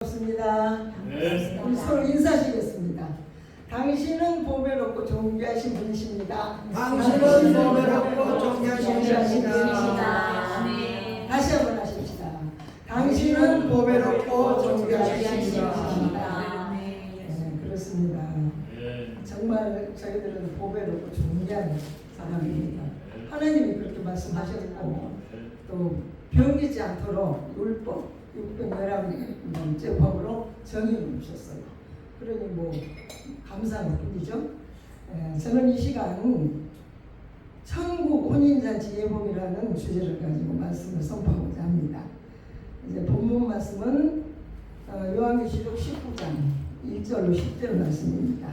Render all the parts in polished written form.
반갑습니다. 네. 우리 서로 인사하시겠습니다. 당신은 보배롭고 존귀하신 분이십니다. 당신은 보배롭고 존귀하신 분이십니다. 네. 다시 한번 하십시다. 당신은 보배롭고 존귀하신 분이십니다. 네, 그렇습니다. 네. 정말 저희들은 보배롭고 존귀한 사람입니다. 하나님이 그렇게 말씀하셨고 또 병기지 않도록 율법 611번째 법으로 정의를 주셨어요. 그러니 뭐 감사할 뿐이죠. 저는 이 시간 천국 혼인잔치 예복이라는 주제를 가지고 말씀을 선포하고자 합니다. 이제 본문 말씀은 요한계시록 19장 1절로 10절 말씀입니다.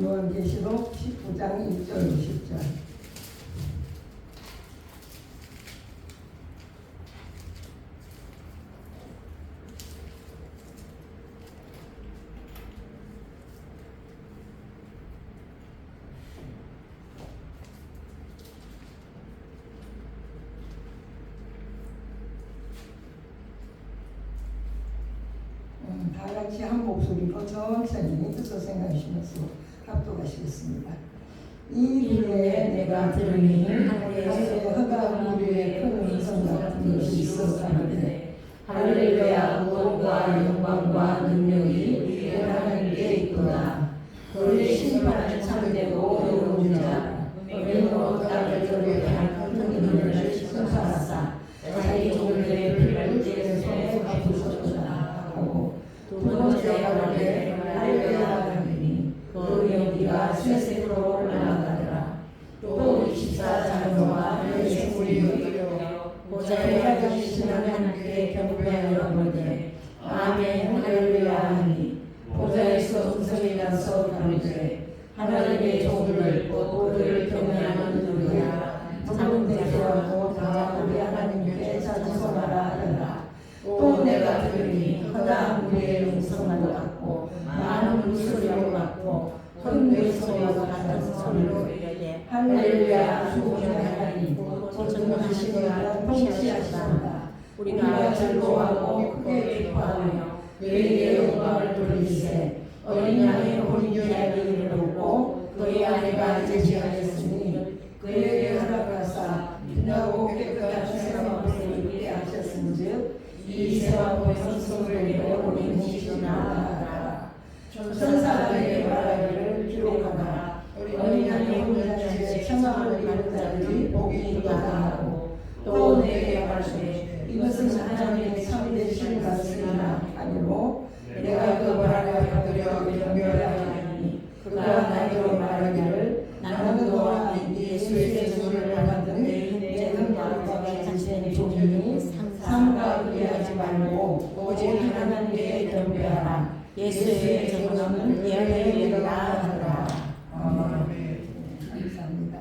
요한계시록 19장 1절로 10절. 다 같이 한 목소리로 천천히 뜻을 생각하시면서 합독하시겠습니다. 이후에 내가 들으니 하늘에 흑암 무리의 큰 음성 같은 것이 있었다는데 할렐루야 구원과 영광과 능력이 우리 하나님께 있구나. 그의 심판은 참되고 의로운 자 의인으로 땅을 조리할 큰 은혜를 승사하사 자기 종들의 피를 제 손에 갚으셨구나 하고 두 번째 가로되 할렐루야 하느니 그 연기가 쇠색으로 올라가더라. 또 24장로와 그 생물이 여기려 보좌에 앉으시는 하나님께 경배하여 보되 아멘 할렐루야 하니 보좌에서 음성이 나서 가로되 하나님의 종들을 곧 그를 경외하는 누구야 모든 대표하고 다 우리 하나님께 자주성하라 하더라. 또 내가 들으니 흑암 무리의 음성과 같고 많은 물소리와 같고 큰 뇌소리와 같은 소리로 이르되 할렐루야 주의 하나님 곧 전능하시니가 통치하시나이다. 우리가 즐거워하고 크게 기뻐하며 그에게 영광을 돌리세. 어린 양의 혼인 이야기를 이루고 그의 아내가 제지하였으니 그에게 허락하사 빛나고 깨끗한 새로운 옷을 입게 하셨은즉 이 새와 보이는 성도에게 우리 묵시나 하라. 천사들에게 말하기를 기록하라. 어린 양의 혼인잔치에 청함을 받은 자들이 복이 있도다 하고 또 내게 말하되 이것은 하나님의 참되신 말씀이라 하기로 내가 그 말을 받들여 경멸하였으니 그가 나에게 말하기를 나는 너와 예수의 전을 받은 내 능력과 같은 종이니 삼가 그리하지 말고 오직 하나님께 경배하라. 예수의 전은 예언에 이르라 하더라. 아멘. 감사합니다.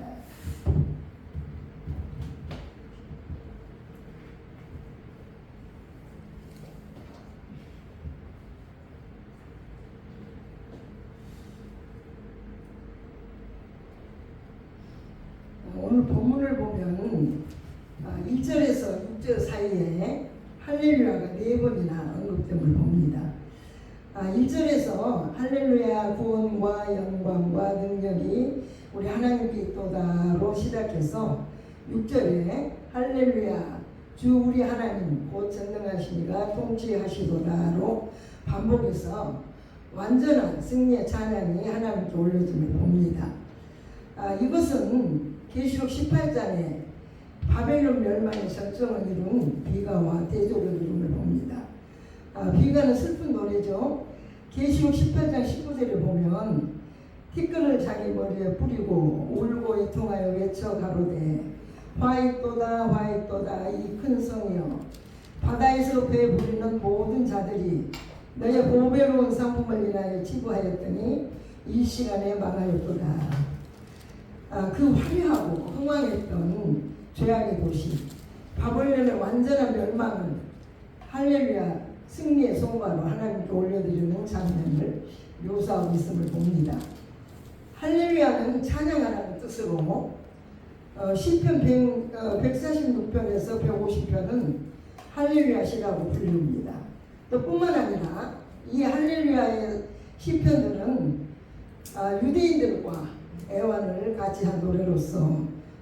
오늘 본문을 보면 1절에서 6절 사이에 할렐루야가 4번이나 언급됨을 봅니다. 1절에서 할렐루야 구원과 영광과 능력이 우리 하나님께 있도다로 시작해서 6절에 할렐루야 주 우리 하나님 곧 전능하시니가 통치하시도다로 반복해서 완전한 승리의 찬양이 하나님께 올려짐을 봅니다. 이것은 계시록 18장에 바벨론 멸망의 절정을 이룬 비가와 대조를 이룸을 봅니다. 비가는 슬픈 노래죠. 계시록 18장 19절에 보면 티끌을 자기 머리에 뿌리고 울고 애통하여 외쳐 가로되 화있도다 화있도다 이 큰 성이여 바다에서 배 부리는 모든 자들이 너의 보배로운 상품을 인하여 치부하였더니 이 시간에 망하였도다. 그 화려하고 흥왕했던 죄악의 도시 바벨론의 완전한 멸망을 할렐루야 승리의 성과로 하나님께 올려드리는 장면을 묘사하고 있음을 봅니다. 할렐루야는 찬양하라는 뜻으로 시편 146편에서 150편은 할렐루야 시라고 불립니다. 또 뿐만 아니라 이 할렐루야의 시편들은 유대인들과 애환을 같이 한 노래로서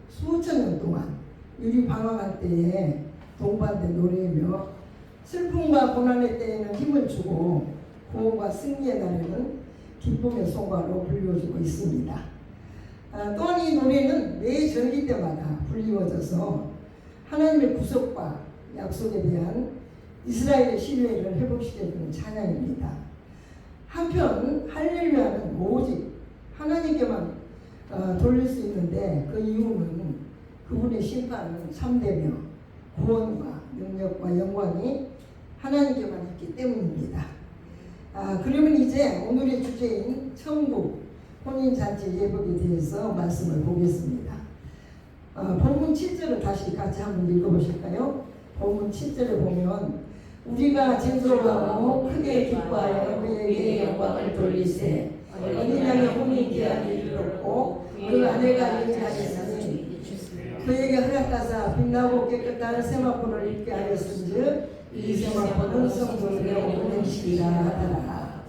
수천 년 동안 유리 방황할 때에 동반된 노래이며 슬픔과 고난의 때에는 힘을 주고 구원과 승리의 날에는 기쁨의 송가로 불려주고 있습니다. 또한 이 노래는 매 절기 때마다 불리워져서 하나님의 구속과 약속에 대한 이스라엘의 신뢰를 회복시켜주는 찬양입니다. 한편 할렐루야는 오직 하나님께만 돌릴 수 있는데 그 이유는 그분의 심판은 참되며 구원과 능력과 영광이 하나님께만 있기 때문입니다. 그러면 이제 오늘의 주제인 천국 혼인잔치 예복에 대해서 말씀을 보겠습니다. 본문 7절을 다시 같이 한번 읽어보실까요? 본문 7절에 보면 우리가 진솔하고 크게 기뻐하여 그에게 영광을 돌리세 어린 양의 혼인 기한이 이르렀고 그 아내가 임신하였으니 그에게 허락하사 빛나고 깨끗한 세마포를 입게 하였은즉 이 세마포는 성도들의 혼인식이라 하더라.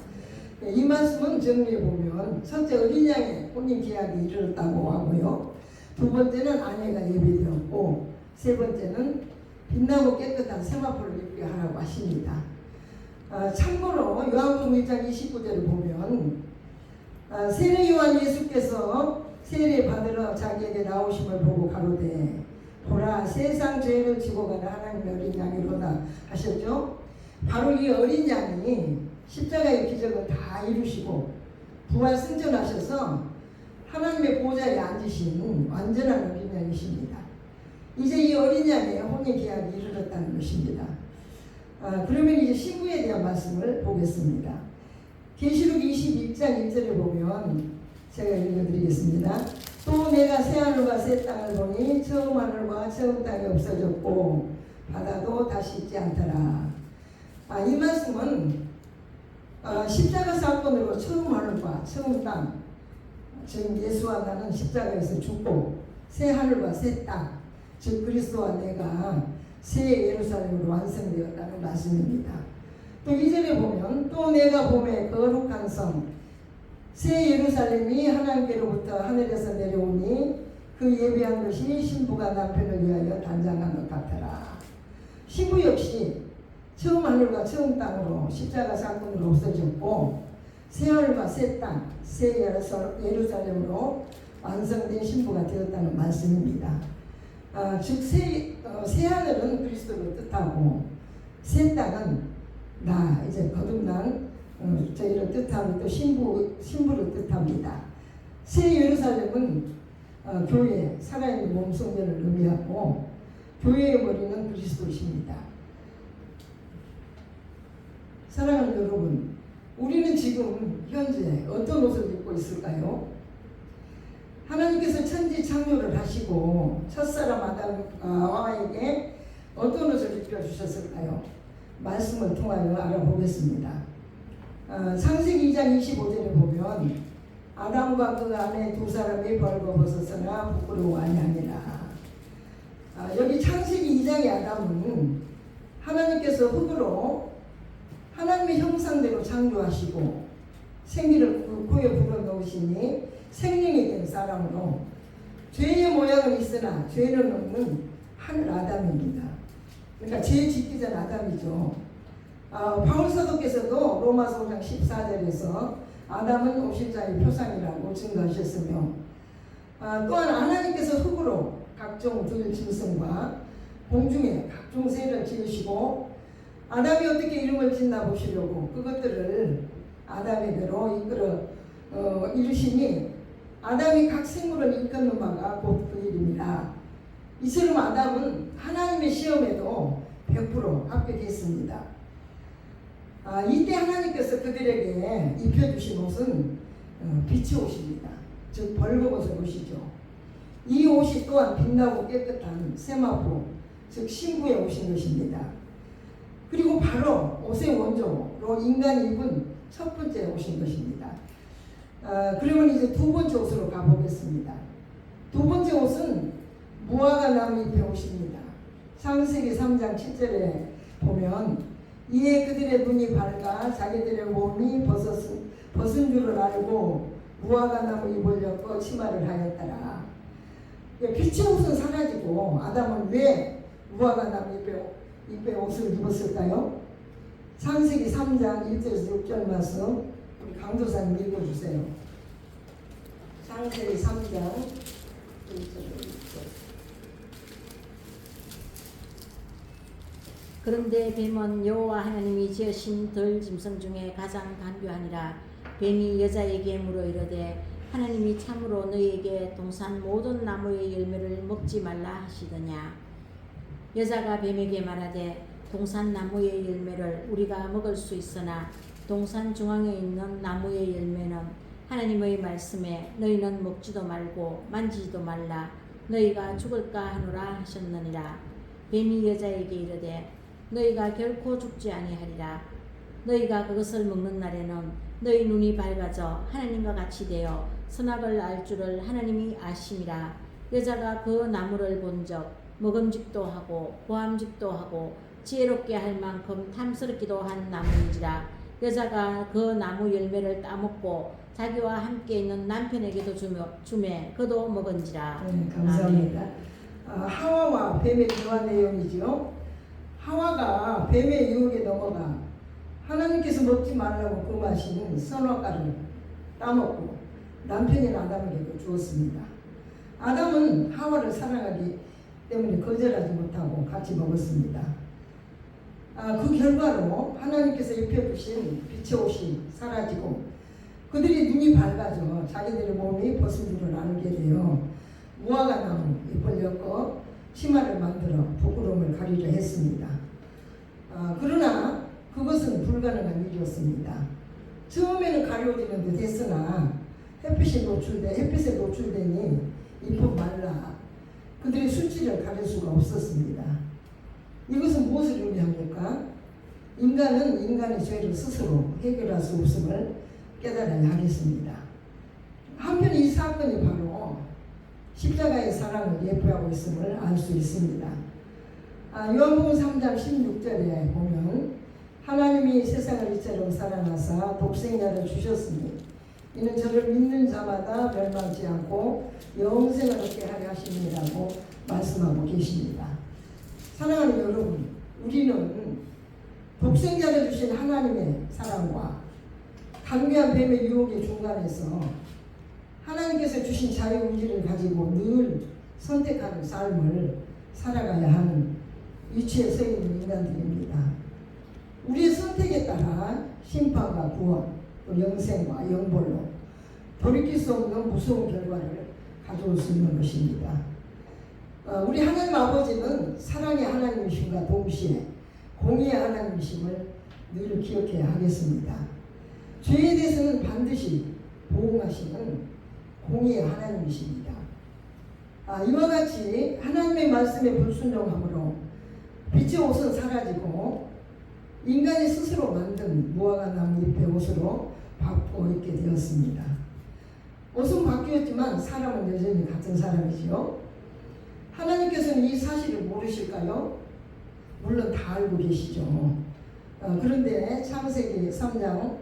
이 말씀은 정리해 보면 첫째 어린 양의 혼인 기한이 이르렀다고 하고요. 두 번째는 아내가 예비되었고 세 번째는 빛나고 깨끗한 세마포를 입게 하라고 하십니다. 참고로 요한복음 1장 29절을 보면 세례 요한 예수께서 세례 받으러 자기에게 나오심을 보고 가로되 보라 세상 죄를 지고 가는 하나님의 어린 양이로다 하셨죠. 바로 이 어린 양이 십자가의 기적을 다 이루시고 부활 승천하셔서 하나님의 보좌에 앉으신 완전한 어린 양이십니다. 이제 이 어린 양의 혼인 계약이 이르렀다는 것입니다. 그러면 이제 신부에 대한 말씀을 보겠습니다. 계시록 22장 1절에 보면 제가 읽어드리겠습니다. 또 내가 새 하늘과 새 땅을 보니 처음 하늘과 처음 땅이 없어졌고 바다도 다시 있지 않더라. 이 말씀은 십자가 사건으로 처음 하늘과 처음 땅, 즉 예수와 나는 십자가에서 죽고 새 하늘과 새 땅, 즉 그리스도와 내가 새 예루살렘으로 완성되었다는 말씀입니다. 또 2절에 보면 또 내가 봄에 거룩한 성 새 예루살렘이 하나님께로부터 하늘에서 내려오니 그 예비한 것이 신부가 남편을 위하여 단장한 것 같더라. 신부 역시 처음 하늘과 처음 땅으로 십자가 사건으로 없어졌고 새 하늘과 새 땅, 새 예루살렘으로 완성된 신부가 되었다는 말씀입니다. 즉 새 하늘은 그리스도를 뜻하고 새 땅은 나 이제 거듭난 저희를 뜻하고 또 신부를 뜻합니다. 새 예루살렘은 교회 살아있는 몸 성전을 의미하고 교회의 머리는 그리스도십니다. 사랑하는 여러분, 우리는 지금 현재 어떤 옷을 입고 있을까요? 하나님께서 천지 창조를 하시고 첫사람 아담 하와에게 어떤 옷을 입혀주셨을까요? 말씀을 통하여 알아보겠습니다. 창세기 2장 25절에 보면 아담과 그 아내 두 사람이 벌거벗었으나 부끄러워 아니하니라. 여기 창세기 2장의 아담은 하나님께서 흙으로 하나님의 형상대로 창조하시고 생기를 코에 불어넣으시니 생명이 된 사람으로 죄의 모양은 있으나 죄는 없는 한 아담입니다. 그러니까 죄 짓기 전 아담이죠. 바울 사도께서도 로마서 5장 14절에서 아담은 오실자의 표상이라고 증거하셨으며 또한 하나님께서 흙으로 각종 들 짐승과 공중에 각종 새를 지으시고 아담이 어떻게 이름을 짓나 보시려고 그것들을 아담에게로 이끌어 이르시니 아담이 각 생물을 이끄는 바가 곧 그 일입니다. 이처럼 아담은 하나님의 시험에도 100% 합격했습니다. 이때 하나님께서 그들에게 입혀주신 옷은 빛의 옷입니다. 즉 벌거벗은 옷이죠. 이 옷이 또한 빛나고 깨끗한 세마포, 즉 신부의 옷인 것입니다. 그리고 바로 옷의 원조로 인간이 입은 첫 번째 옷인 것입니다. 그러면 이제 두 번째 옷으로 가보겠습니다. 두 번째 옷은 무화과 나무 잎의 옷입니다. 창세기 3장 7절에 보면 이에 그들의 눈이 밝아 자기들의 몸이 벗은 줄을 알고 무화과 나무 잎을 엮어 치마를 하였더라. 빛의 옷은 사라지고 아담은 왜 무화과 나무 잎의 옷을 입었을까요? 창세기 3장 1절에서 6절 말씀 우리 강도사님 읽어주세요. 창세기 3장 1절에서 6절. 그런데 뱀은 여호와 하나님이 지으신 들 짐승 중에 가장 간교하니라. 뱀이 여자에게 물어 이르되 하나님이 참으로 너희에게 동산 모든 나무의 열매를 먹지 말라 하시더냐. 여자가 뱀에게 말하되 동산 나무의 열매를 우리가 먹을 수 있으나 동산 중앙에 있는 나무의 열매는 하나님의 말씀에 너희는 먹지도 말고 만지지도 말라 너희가 죽을까 하노라 하셨느니라. 뱀이 여자에게 이르되 너희가 결코 죽지 아니하리라. 너희가 그것을 먹는 날에는 너희 눈이 밝아져 하나님과 같이 되어 선악을 알 줄을 하나님이 아심이라. 여자가 그 나무를 본적 먹음직도 하고 보암직도 하고 지혜롭게 할 만큼 탐스럽기도 한 나무인지라. 여자가 그 나무 열매를 따먹고 자기와 함께 있는 남편에게도 주매 그도 먹은지라. 네, 감사합니다. 하와와 뱀의 대화 내용이죠. 하와가 뱀의 유혹에 넘어가 하나님께서 먹지 말라고 금하시는 선악과를 따먹고 남편인 아담에게도 주었습니다. 아담은 하와를 사랑하기 때문에 거절하지 못하고 같이 먹었습니다. 그 결과로 하나님께서 입혀주신 빛의 옷이 사라지고 그들이 눈이 밝아져 자기들의 몸이 벗은 줄을 알게 되어 무화과 나무 잎을 엮어 치마를 만들어 부끄러움을 가리려 했습니다. 그러나 그것은 불가능한 일이었습니다. 처음에는 가려지는 듯 했으나 햇빛에 노출되니 잎은 말라 그들의 수치를 가릴 수가 없었습니다. 이것은 무엇을 의미합니까? 인간은 인간의 죄를 스스로 해결할 수 없음을 깨달아야 하겠습니다. 한편 이 사건이 바로 십자가의 사랑을 예표하고 있음을 알 수 있습니다. 요한복음 3장 16절에 보면 하나님이 세상을 이처럼 사랑하사 독생자를 주셨으니 이는 저를 믿는 자마다 멸망치 않고 영생을 얻게 하려 하심이라고 말씀하고 계십니다. 사랑하는 여러분, 우리는 독생자를 주신 하나님의 사랑과 강교한 뱀의 유혹의 중간에서 하나님께서 주신 자유의지를 가지고 늘 선택하는 삶을 살아가야 하는 위치에 서 있는 인간들입니다. 우리의 선택에 따라 심판과 구원, 또 영생과 영벌로 돌이킬 수 없는 무서운 결과를 가져올 수 있는 것입니다. 우리 하나님 아버지는 사랑의 하나님이심과 동시에 공의의 하나님이심을 늘 기억해야 하겠습니다. 죄에 대해서는 반드시 보응하시는 공의의 하나님이십니다. 이와 같이 하나님의 말씀에 불순종함으로 빛의 옷은 사라지고 인간이 스스로 만든 무화과 나무 잎의 옷으로 바꾸어 입게 되었습니다. 옷은 바뀌었지만 사람은 여전히 같은 사람이지요. 하나님께서는 이 사실을 모르실까요? 물론 다 알고 계시죠. 그런데 창세기 3장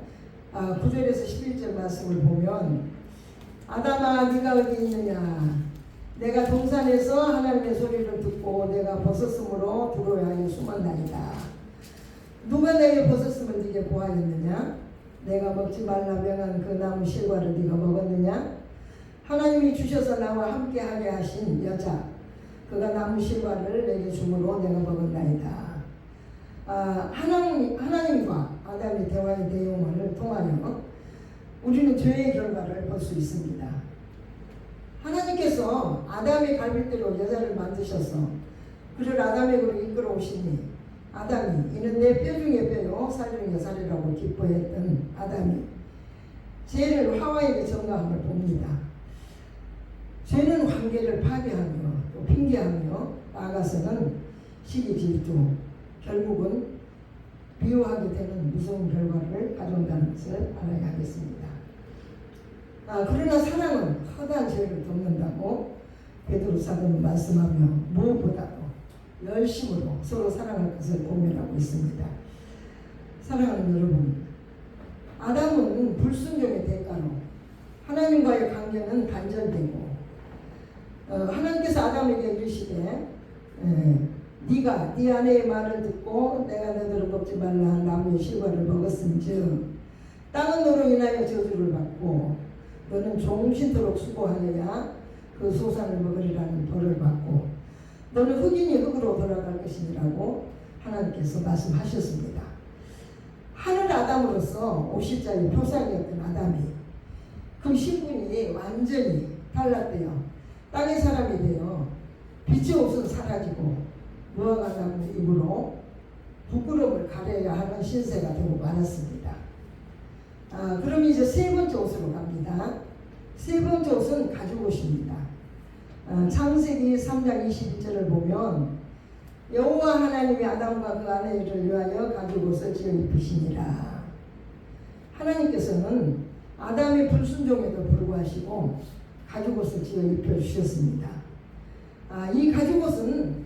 9절에서 11절 말씀을 보면 아담아 네가 어디 있느냐 내가 동산에서 하나님의 소리를 듣고 내가 벗었으므로 두려워하여 숨었나이다. 누가 내게 벗었음을 네게 보았느냐 내가 먹지 말라 명한 그 나무 실과를 네가 먹었느냐 하나님이 주셔서 나와 함께하게 하신 여자 그가 나무 실과를 내게 주므로 내가 먹었나이다. 하나님과 아담의 대화의 내용을 통하여 우리는 죄의 결과를 볼 수 있습니다. 하나님께서 아담의 갈빗대로 여자를 만드셔서 그를 아담에게로 이끌어 오시니 아담이 이는 내 뼈 중에 뼈요 살 중에 살이라고 기뻐했던 아담이 죄를 하와에게 전가함을 봅니다. 죄는 관계를 파괴하며 또 핑계하며 나아가서는 시기 질투 결국은 비호하게 되는 무서운 결과를 가져온다는 것을 알아야 하겠습니다. 그러나 사랑은 허다한 죄를 덮는다고 베드로 사도는 말씀하며 무엇보다도 열심으로 서로 사랑할 것을 고민하고 있습니다. 사랑하는 여러분, 아담은 불순종의 대가로 하나님과의 관계는 단절되고 하나님께서 아담에게 이르시되 네가 네 아내의 말을 듣고 내가 너희를 먹지 말라 한 나무의 실과를 먹었은즉 땅은 너로 인하여 저주를 받고 너는 종신토록 수고하여야 그 소산을 먹으리라는 벌을 받고 너는 흑인이 흑으로 돌아갈 것이니라고 하나님께서 말씀하셨습니다. 하늘 아담으로서 오십자의 표상이었던 아담이 그 신분이 완전히 달랐대요. 땅의 사람이 되어 빛의 옷은 사라지고 무화과 나무 입으로 부끄러움을 가려야 하는 신세가 되고 말았습니다. 그럼 이제 세 번째 옷으로 갑니다. 세 번째 옷은 가죽옷입니다. 창세기 3장 21절을 보면 여호와 하나님이 아담과 그 아내를 위하여 가죽옷을 지어 입히시니라. 하나님께서는 아담의 불순종에도 불구하시고 가죽옷을 지어 입혀주셨습니다. 이 가죽옷은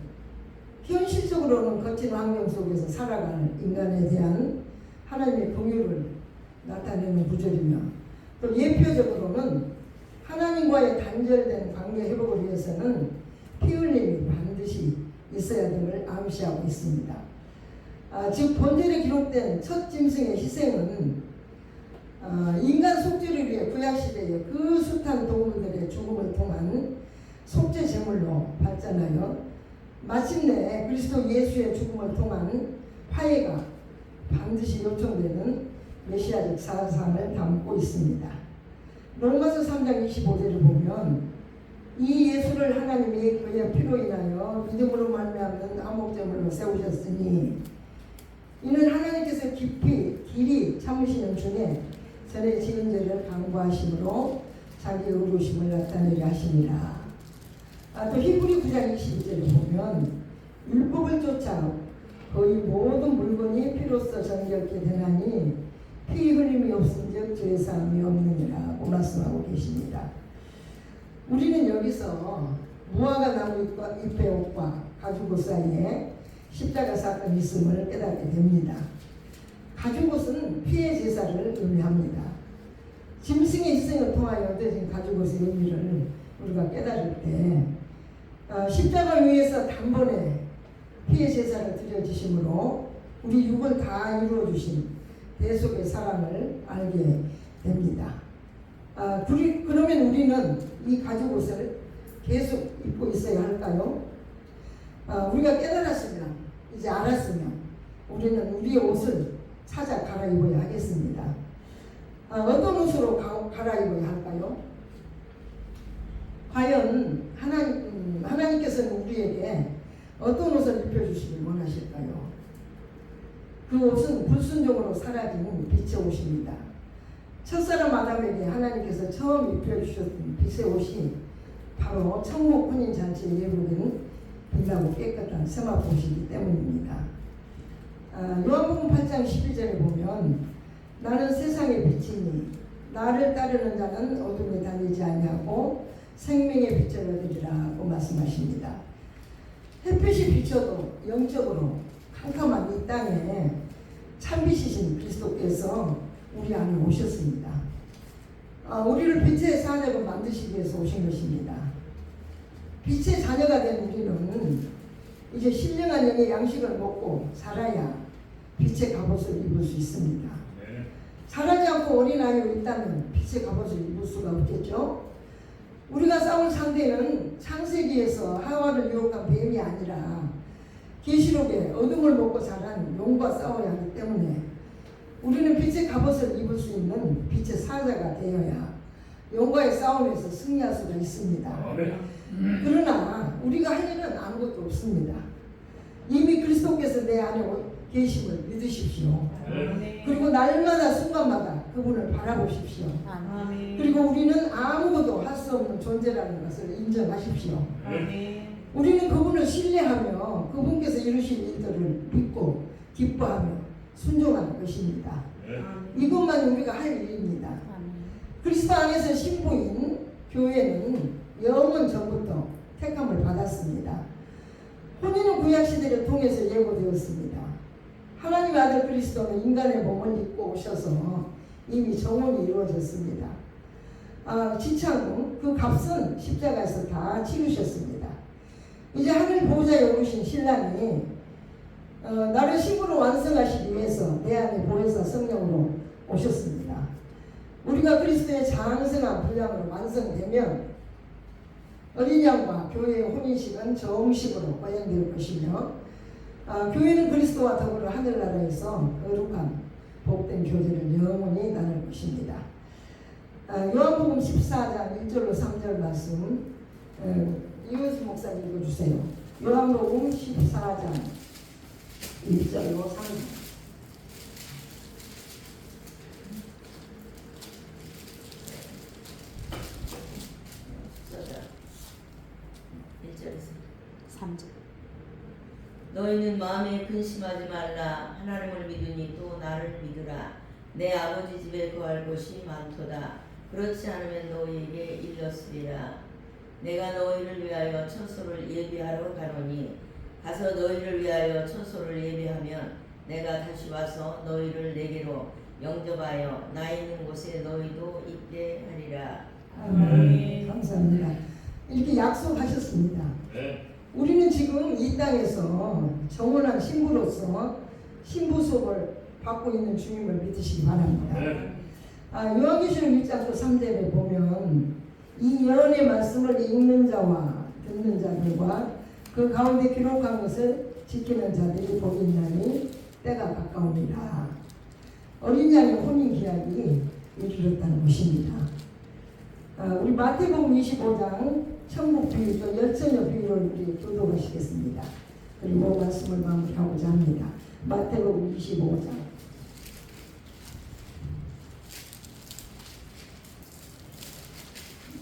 현실적으로는 거친 환경 속에서 살아가는 인간에 대한 하나님의 긍휼을 나타내는 구절이며 또 예표적으로는 하나님과의 단절된 관계 회복을 위해서는 피 흘림이 반드시 있어야 됨을 암시하고 있습니다. 즉 본절에 기록된 첫 짐승의 희생은 인간 속죄를 위해 구약시대에 그 숱한 동물들의 죽음을 통한 속죄 제물로 받잖아요. 마침내 그리스도 예수의 죽음을 통한 화해가 반드시 요청되는 메시아적 사상을 담고 있습니다. 로마서 3장 25절을 보면 이 예수를 하나님이 그의 피로 인하여 믿음으로 말미암는 화목제물로 세우셨으니 이는 하나님께서 깊이 길이 참으시는 중에 전에 지은 죄를 강구하심으로 자기의 의로우심을 나타내려 하시니라. 또 히브리 9장 22절을 보면 율법을 쫓아 거의 모든 물건이 피로써 정결케 되나니 피 흘림이 없은즉 죄 사함이 없느니라고 말씀하고 계십니다. 우리는 여기서 무화과 나무 잎의 옷과 가죽옷 사이에 십자가 사건이 있음을 깨닫게 됩니다. 가죽옷은 피의 제사를 의미합니다. 짐승의 희생을 통하여 얻어진 가죽옷의 의미를 우리가 깨달을 때 십자가 위에서 단번에 피의 제사를 드려주심으로 우리 육을 다 이루어주신 대속의 사랑을 알게 됩니다. 그러면 우리는 이 가죽옷을 계속 입고 있어야 할까요? 우리가 깨달았으면, 이제 알았으면 우리는 우리의 옷을 찾아 갈아입어야 하겠습니다. 어떤 옷으로 갈아입어야 할까요? 과연 하나님께서는 우리에게 어떤 옷을 입혀주시길 원하실까요? 그 옷은 불순종으로 사라진 빛의 옷입니다. 첫사람 아담에게 하나님께서 처음 입혀주셨던 빛의 옷이 바로 천국 혼인잔치에 예고된 빛나고 깨끗한 세마포 옷이기 때문입니다. 요한복음 8장 12절에 보면 나는 세상의 빛이니 나를 따르는 자는 어둠에 다니지 아니하고 생명의 빛을 얻으리라고 말씀하십니다. 햇빛이 비춰도 영적으로 캄캄한 이 땅에 참빛이신 그리스도께서 우리 안에 오셨습니다. 우리를 빛의 자녀로 만드시기 위해서 오신 것입니다. 빛의 자녀가 된 우리는 이제 신령한 영의 양식을 먹고 살아야 빛의 갑옷을 입을 수 있습니다. 자라지 않고 어린아이로 있다면 빛의 갑옷을 입을 수가 없겠죠. 우리가 싸울 상대는 창세기에서 하와를 유혹한 뱀이 아니라 계시록에 어둠을 먹고 자란 용과 싸워야 하기 때문에 우리는 빛의 갑옷을 입을 수 있는 빛의 사자가 되어야 용과의 싸움에서 승리할 수가 있습니다. 그러나 우리가 할 일은 아무것도 없습니다. 이미 그리스도께서 내 안에 계심을 믿으십시오. 그리고 날마다 순간마다 그분을 바라보십시오. 그리고 우리는 아무것도 할 수 없는 존재라는 것을 인정하십시오. 우리는 그분을 신뢰하며 그분께서 이루신 일들을 믿고 기뻐하며 순종하는 것입니다. 이것만 우리가 할 일입니다. 그리스도 안에서 신부인 교회는 영원 전부터 택함을 받았습니다. 혼인은 구약시대를 통해서 예고되었습니다. 하나님의 아들 그리스도는 인간의 몸을 입고 오셔서 이미 정원이 이루어졌습니다. 지창후 그 값은 십자가에서 다 치르셨습니다. 이제 하늘 보좌에 오르신 신랑이 나를 신부로 완성하시기 위해서 내 안에 보혜사 성령으로 오셨습니다. 우리가 그리스도의 장성한 분량으로 완성되면 어린 양과 교회의 혼인식은 정식으로 거행될 것이며 교회는 그리스도와 더불어 하늘나라에서 거룩한 복된 교제를 영원히 나눌 것입니다. 요한복음 14장 1절로 3절 말씀 이효수 목사 읽어주세요. 요한복음 14장 1절로 3절. 너희는 마음에 근심하지 말라. 하나님을 믿으니 또 나를 믿으라. 내 아버지 집에 거할 곳이 많도다. 그렇지 않으면 너희에게 일렀으리라. 내가 너희를 위하여 처소를 예비하러 가노니 가서 너희를 위하여 처소를 예비하면 내가 다시 와서 너희를 내게로 영접하여 나 있는 곳에 너희도 있게 하리라. 아멘. 감사합니다. 이렇게 약속하셨습니다. 우리는 지금 이 땅에서 정원한 신부로서 신부 수업을 받고 있는 주님을 믿으시기 바랍니다. 요한계시록 1장 3절에 보면 이 예언의 말씀을 읽는 자와 듣는 자들과 그 가운데 기록한 것을 지키는 자들이 복이 있나니 때가 가까우니라. 어린 양의 혼인 기약이 이르렀다는 것입니다. 우리 마태복음 25장 천국 비유, 열처녀 비유를 우리 교도하시겠습니다. 그리고 말씀을 마무리하고자 합니다. 마태복음 25장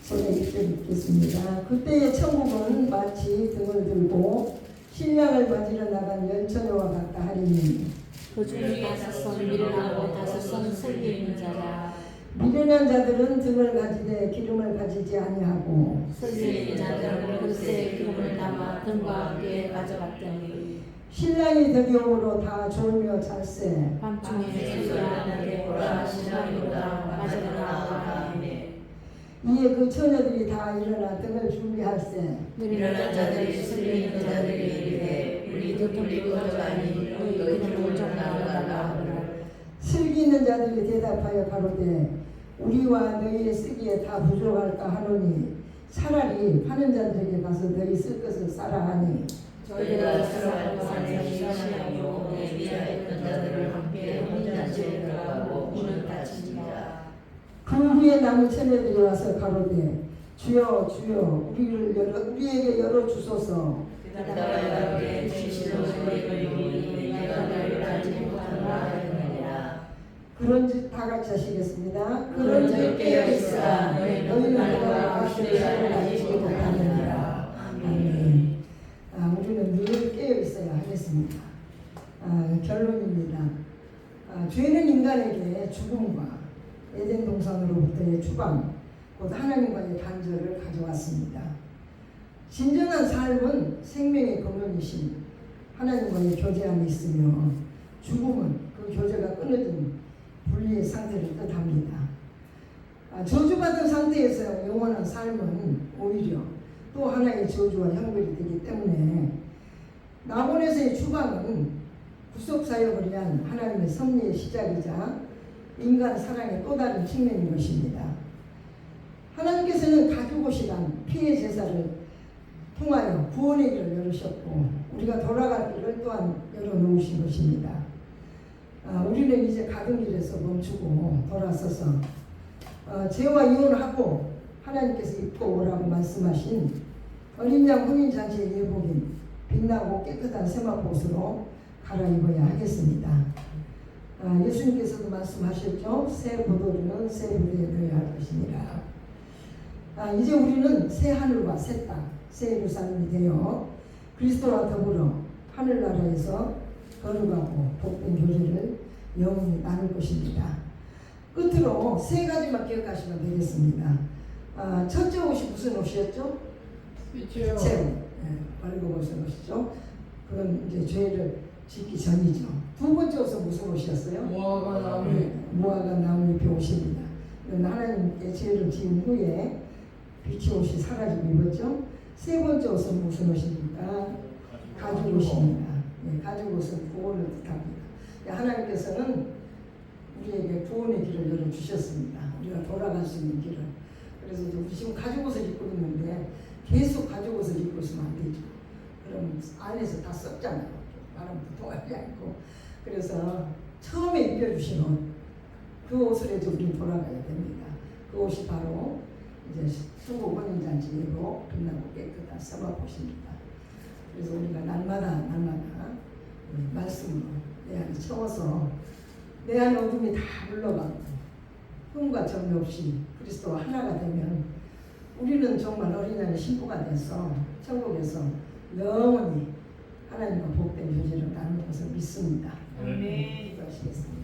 제가 읽겠습니다. 그때의 천국은 마치 등을 들고 신랑을 맞으러 나간 열처녀와 같다 하리니 그 중에 5선 미련하고 5선 설계 있는 자라. 미련한 자들은 등을 가지되 기름을 가지지 아니하고 설계 있는 자들은 그릇에 기름을 담아 등과 함께 가져갔더니 신랑이 드디어므로 다 졸며 잤세. 밤중에 소리하는데 보라 신랑이로다 맞으러 나오라. 이에 그 처녀들이 다 일어나 등을 준비할세. 미련한 자들이 설계 있는 자들에게 이르되 우리도 등이 꺼져가니 너희 기름을 좀 나눠달라 하더라. 슬기 있는 자들이 대답하여 가로되 우리와 너희의 쓰기에 다 부족할까 하노니 차라리 파는 자들에게 가서 너희 쓸 것을 싸라 하니 저희가 살아갈 동안에 시험하고 예비하였던 자들을 함께 혼인잔치에 들어가고 문을 닫히니라. 그 후에 남은 처녀들이 와서 가로되 주여 주여 우리에게 열어 주소서. 그다음에 가로되 진실로 너희를 이루니 내가 너희를 알지 못하노라 하였느니라. 그런즉 다 같이 하시겠습니다. 그런즉 깨어있으라 너희는 내가 악시를 알지 못하느니라. 아멘. 우리는 늘 깨어있어야 하겠습니다. 결론입니다. 죄는 인간에게 죽음과 에덴 동산으로부터의 추방, 곧 하나님과의 단절을 가져왔습니다. 진정한 삶은 생명의 근원이신 하나님과의 교제 안에 있으며 죽음은 그 교제가 끊어진 분리의 상태를 뜻합니다. 저주받은 상태에서 영원한 삶은 오히려 또 하나의 저주와 형벌이 되기 때문에 낙원에서의 추방은 구속사역을 위한 하나님의 섭리의 시작이자 인간 사랑의 또 다른 측면인 것입니다. 하나님께서는 가죽옷이란 피해 제사를 통하여 구원의 길을 열으셨고 우리가 돌아갈 길을 또한 열어놓으신 것입니다. 우리는 이제 가던 길에서 멈추고 돌아서서 죄와 이혼하고 하나님께서 입고 오라고 말씀하신 어린 양 혼인잔치의 예복인 빛나고 깨끗한 세마포옷으로 갈아입어야 하겠습니다. 예수님께서도 말씀하셨죠. 새 포도주는 새 부대에 넣어야 할 것이니라. 이제 우리는 새 하늘과 새 땅, 새 예루살렘이 되어 그리스도와 더불어 하늘나라에서 거룩하고 복된 교제를 영원히 나눌 것입니다. 끝으로 세 가지만 기억하시면 되겠습니다. 첫째 옷이 무슨 옷이었죠? 빛의 옷. 벌거벗은 옷이죠. 그건 이제 죄를 짓기 전이죠. 두 번째 옷은 무슨 옷이었어요? 무화과 나무. 무화과 나무잎의 옷입니다. 이건 하나님께 죄를 지은 후에 빛의 옷이 사라지고 입었죠. 세 번째 옷은 무슨 옷입니까? 가죽 옷입니다. 가죽 옷은 구원을 뜻합니다. 하나님께서는 우리에게 구원의 길을 열어주셨습니다. 우리가 돌아갈 수 있는 길을. 그래서 우리 지금 가죽 옷을 입고 있는데 계속 가죽 옷을 입고 있으면 안 되죠. 그럼 안에서 다 썩잖아요. 바람도 통하지 않고. 그래서 처음에 입혀주신 옷, 그 옷을 이제 우리는 돌아가야 됩니다. 그 옷이 바로 이제 수고 혼인잔치 예고 빛나고 깨끗한 서바옷입니다. 그래서 우리가 날마다 말씀으로 내 안에 채워서 내 안에 어둠이 다 물러가고 흠과 점이 없이 그리스도와 하나가 되면 우리는 정말 어린아이 신부가 돼서 천국에서 영원히 하나님과 복된 교제를 나눌 것을 믿습니다. 아멘. 기도하시겠습니다.